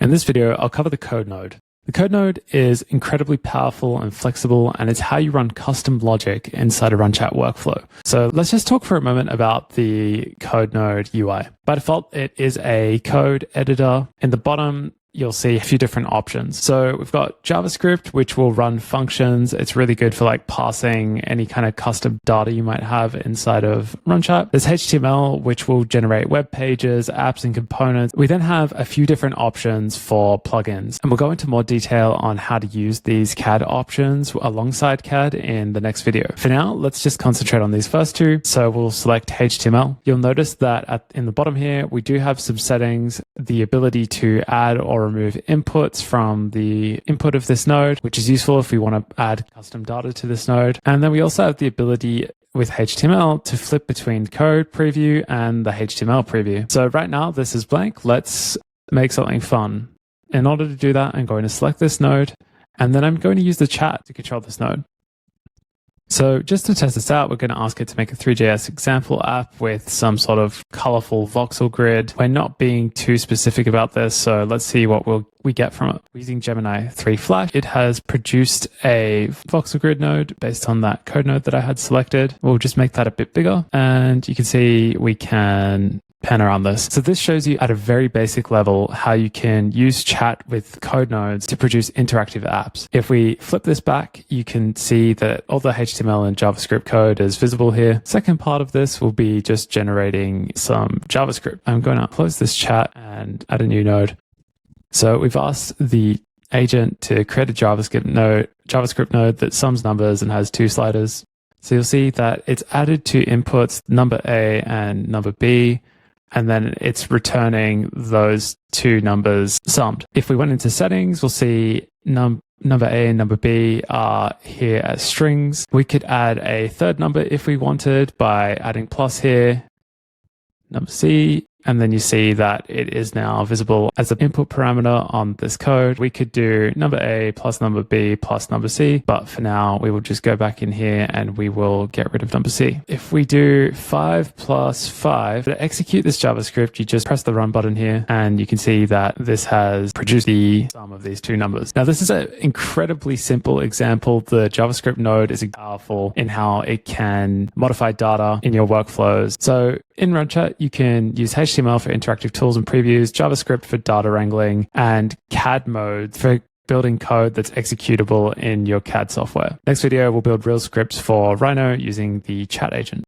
In this video, I'll cover the code node. The code node is incredibly powerful and flexible, and it's how you run custom logic inside a Runchat workflow. So let's just talk for a moment about the code node UI. By default, it is a code editor. In the bottom, you'll see a few different options. So we've got JavaScript, which will run functions. It's really good for like parsing any kind of custom data you might have inside of Runchat. There's HTML, which will generate web pages, apps, and components. We then have a few different options for plugins, and we'll go into more detail on how to use these CAD options alongside CAD in the next video. For now, let's just concentrate on these first two. So we'll select HTML. You'll notice that in the bottom here, we do have some settings, the ability to add or remove inputs from the input of this node, which is useful if we want to add custom data to this node. And then we also have the ability with HTML to flip between code preview and the HTML preview. So right now this is blank. Let's make something fun. In order to do that, I'm going to select this node, and then I'm going to use the chat to control this node. So just to test this out, we're going to ask it to make a Three.js example app with some sort of colorful voxel grid. We're not being too specific about this, so let's see what we get from it. We're using Gemini 3 Flash. It has produced a voxel grid node based on that code node that I had selected. We'll just make that a bit bigger, and you can see we can pan around this. So this shows you at a very basic level how you can use chat with code nodes to produce interactive apps. If we flip this back, you can see that all the HTML and JavaScript code is visible here. Second part of this will be just generating some JavaScript. I'm going to close this chat and add a new node. So we've asked the agent to create a JavaScript node that sums numbers and has two sliders. So you'll see that it's added two inputs, number A and number B, and then it's returning those two numbers summed. If we went into settings, we'll see number A and number B are here as strings. We could add a third number if we wanted by adding plus here, number C, and then you see that it is now visible as an input parameter on this code. We could do number A plus number B plus number C, but for now we will just go back in here and we will get rid of number C. If we do 5 plus 5, to execute this JavaScript, you just press the run button here and you can see that this has produced the sum of these two numbers. Now this is an incredibly simple example. The JavaScript node is powerful in how it can modify data in your workflows. So in Runchat, you can use HTML for interactive tools and previews, JavaScript for data wrangling, and CAD mode for building code that's executable in your CAD software. Next video, we'll build real scripts for Rhino using the chat agent.